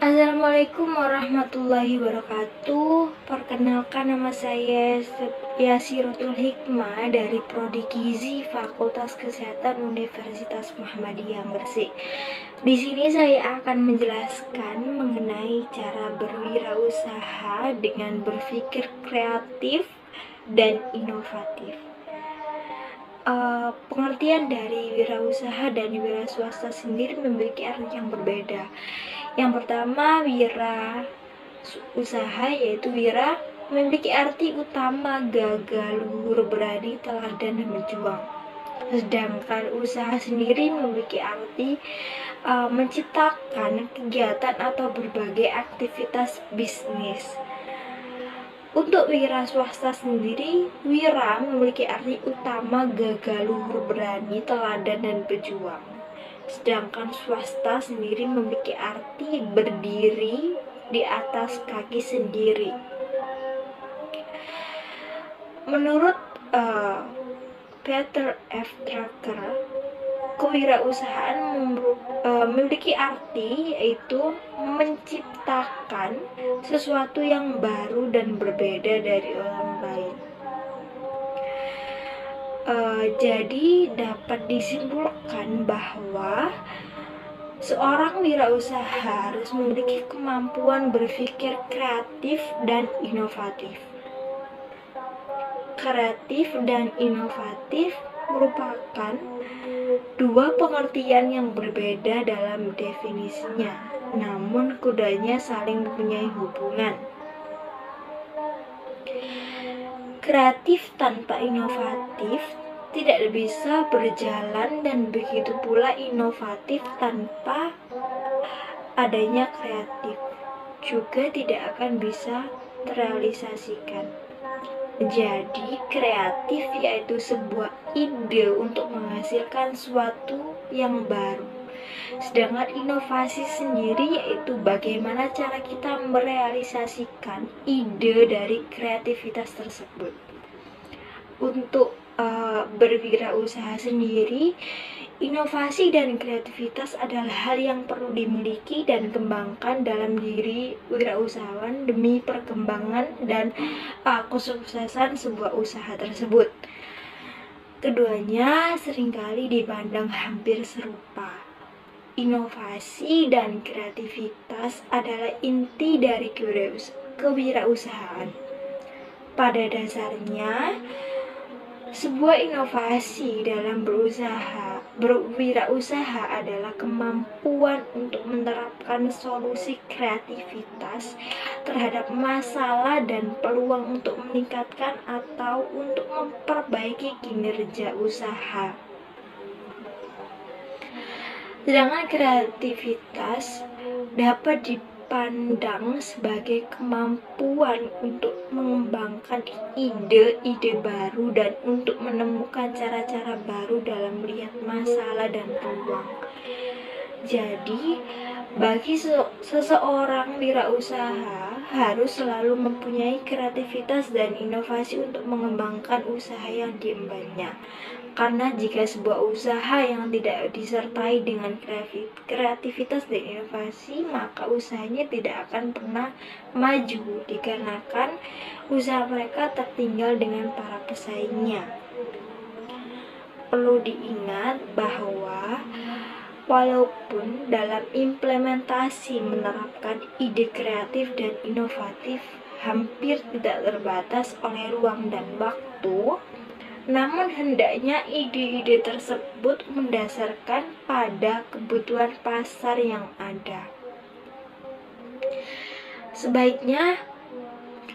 Assalamualaikum warahmatullahi wabarakatuh. Perkenalkan, nama saya Yasirotul Hikmah dari Prodi Gizi Fakultas Kesehatan Universitas Muhammadiyah Gresik. Di sini saya akan menjelaskan mengenai cara berwirausaha dengan berpikir kreatif dan inovatif. Pengertian dari wirausaha dan wira swasta sendiri memiliki arti yang berbeda. Yang pertama, wira usaha, yaitu wira memiliki arti utama gagal, luhur, berani, teladan, dan berjuang. Sedangkan usaha sendiri memiliki arti menciptakan kegiatan atau berbagai aktivitas bisnis. Untuk wira swasta sendiri, wira memiliki arti utama gagal, luhur, berani, teladan, dan berjuang. Sedangkan swasta sendiri memiliki arti berdiri di atas kaki sendiri. Menurut Peter F. Drucker, kewirausahaan memiliki arti yaitu menciptakan sesuatu yang baru dan berbeda dari orang lain. Jadi dapat disimpulkan bahwa seorang wirausaha harus memiliki kemampuan berpikir kreatif dan inovatif. Kreatif dan inovatif merupakan dua pengertian yang berbeda dalam definisinya, namun keduanya saling mempunyai hubungan. Kreatif tanpa inovatif tidak bisa berjalan, dan begitu pula inovatif tanpa adanya kreatif juga tidak akan bisa terrealisasikan. Jadi, kreatif yaitu sebuah ide untuk menghasilkan sesuatu yang baru. Sedangkan inovasi sendiri yaitu bagaimana cara kita merealisasikan ide dari kreativitas tersebut. Untuk berwirausaha sendiri, inovasi dan kreativitas adalah hal yang perlu dimiliki dan kembangkan dalam diri wirausahawan demi perkembangan dan kesuksesan sebuah usaha tersebut. Keduanya seringkali dipandang hampir serupa. Inovasi dan kreativitas adalah inti dari kewirausahaan. Pada dasarnya, sebuah inovasi dalam berwirausaha adalah kemampuan untuk menerapkan solusi kreativitas terhadap masalah dan peluang untuk meningkatkan atau untuk memperbaiki kinerja usaha. Sedangkan kreativitas dapat dipandang sebagai kemampuan untuk mengembangkan ide-ide baru dan untuk menemukan cara-cara baru dalam melihat masalah dan peluang. Jadi, bagi seseorang wirausaha harus selalu mempunyai kreativitas dan inovasi untuk mengembangkan usaha yang diembannya. Karena jika sebuah usaha yang tidak disertai dengan kreativitas dan inovasi, maka usahanya tidak akan pernah maju, dikarenakan usaha mereka tertinggal dengan para pesaingnya. Perlu diingat bahwa walaupun dalam implementasi menerapkan ide kreatif dan inovatif hampir tidak terbatas oleh ruang dan waktu, namun hendaknya ide-ide tersebut mendasarkan pada kebutuhan pasar yang ada.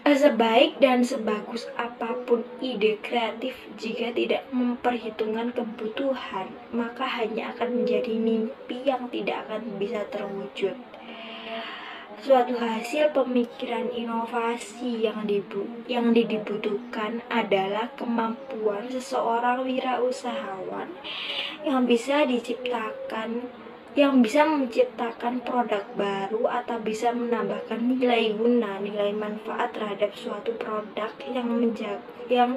Sebaik dan sebagus apapun ide kreatif, jika tidak memperhitungkan kebutuhan, maka hanya akan menjadi mimpi yang tidak akan bisa terwujud. Suatu hasil pemikiran inovasi yang dibutuhkan adalah kemampuan seseorang wirausahawan yang bisa menciptakan produk baru atau bisa menambahkan nilai guna, nilai manfaat terhadap suatu produk yang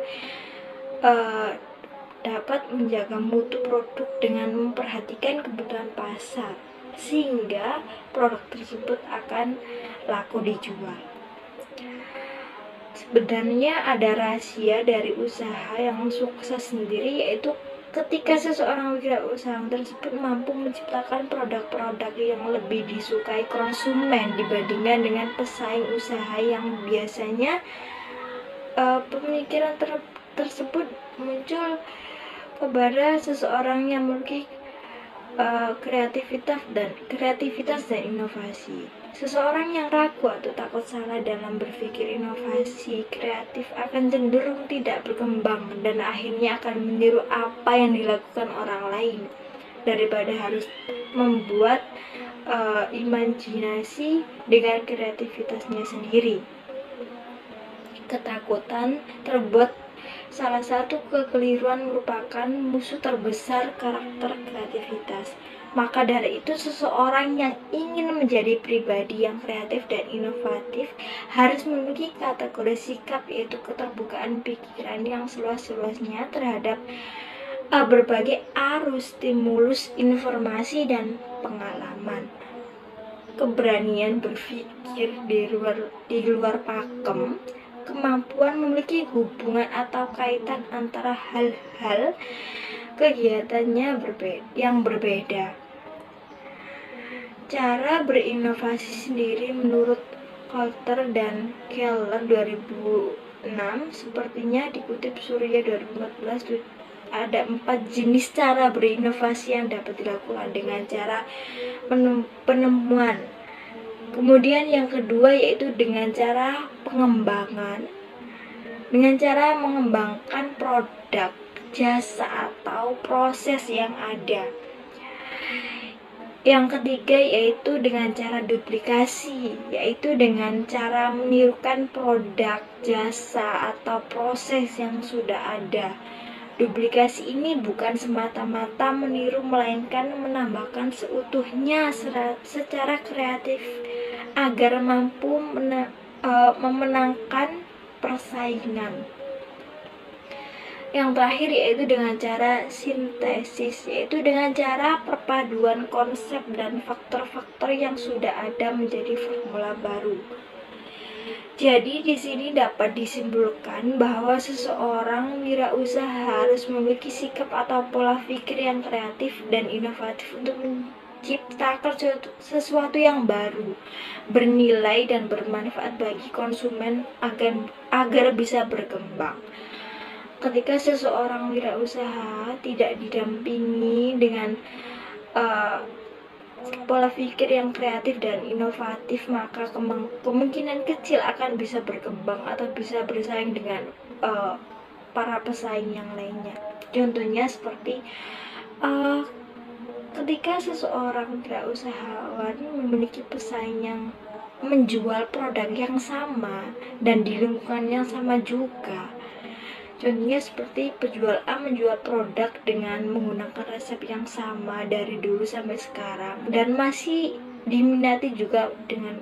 dapat menjaga mutu produk dengan memperhatikan kebutuhan pasar. sehingga produk tersebut akan laku dijual. Sebenarnya ada rahasia dari usaha yang sukses sendiri, yaitu ketika seseorang wirausaha tersebut mampu menciptakan produk-produk yang lebih disukai konsumen dibandingkan dengan pesaing usaha yang biasanya pemikiran tersebut muncul kepada seseorang yang memiliki kreativitas dan inovasi. Seseorang yang ragu atau takut salah dalam berpikir inovasi kreatif akan cenderung tidak berkembang dan akhirnya akan meniru apa yang dilakukan orang lain daripada harus membuat imajinasi dengan kreativitasnya sendiri. Ketakutan terbuat salah satu kekeliruan merupakan musuh terbesar karakter kreativitas. Maka dari itu, seseorang yang ingin menjadi pribadi yang kreatif dan inovatif harus memiliki kategori sikap, yaitu keterbukaan pikiran yang seluas-luasnya terhadap berbagai arus stimulus informasi dan pengalaman. Keberanian berpikir di luar pakem, kemampuan memiliki hubungan atau kaitan antara hal-hal kegiatannya yang berbeda. Cara berinovasi sendiri menurut Coulter dan Keller 2006 sepertinya dikutip Surya 2014, ada 4 jenis cara berinovasi yang dapat dilakukan dengan cara penemuan. Kemudian yang kedua yaitu dengan cara pengembangan, dengan cara mengembangkan produk, jasa, atau proses yang ada. Yang ketiga yaitu dengan cara duplikasi, yaitu dengan cara menirukan produk, jasa, atau proses yang sudah ada. Duplikasi ini bukan semata-mata meniru, melainkan menambahkan seutuhnya secara kreatif agar mampu memenangkan persaingan. Yang terakhir yaitu dengan cara sintesis, yaitu dengan cara perpaduan konsep dan faktor-faktor yang sudah ada menjadi formula baru. Jadi di sini dapat disimpulkan bahwa seseorang wirausaha harus memiliki sikap atau pola pikir yang kreatif dan inovatif untuk menciptakan sesuatu yang baru, bernilai dan bermanfaat bagi konsumen agar bisa berkembang. Ketika seseorang wirausaha tidak didampingi dengan pola pikir yang kreatif dan inovatif, maka kemungkinan kecil akan bisa berkembang atau bisa bersaing dengan para pesaing yang lainnya. Contohnya seperti ketika seseorang wirausahawan memiliki pesaing yang menjual produk yang sama dan di lingkungan yang sama juga. Contohnya seperti penjual A menjual produk dengan menggunakan resep yang sama dari dulu sampai sekarang dan masih diminati juga dengan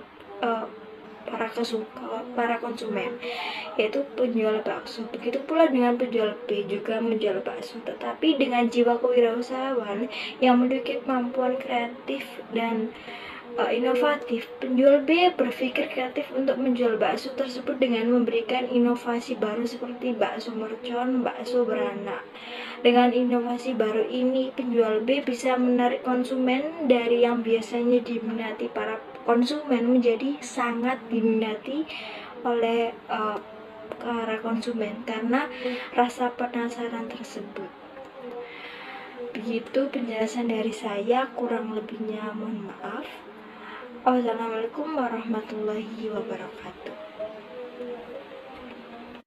para konsumen, yaitu penjual bakso. Begitu pula dengan penjual B juga menjual bakso, tetapi dengan jiwa kewirausahaan yang memiliki kemampuan kreatif dan inovatif. Penjual B berpikir kreatif untuk menjual bakso tersebut dengan memberikan inovasi baru seperti bakso mercon, bakso beranak. Dengan inovasi baru ini, penjual B bisa menarik konsumen dari yang biasanya diminati para konsumen menjadi sangat diminati oleh para konsumen karena rasa penasaran tersebut. Begitu penjelasan dari saya, kurang lebihnya mohon maaf. Wassalamualaikum warahmatullahi wabarakatuh.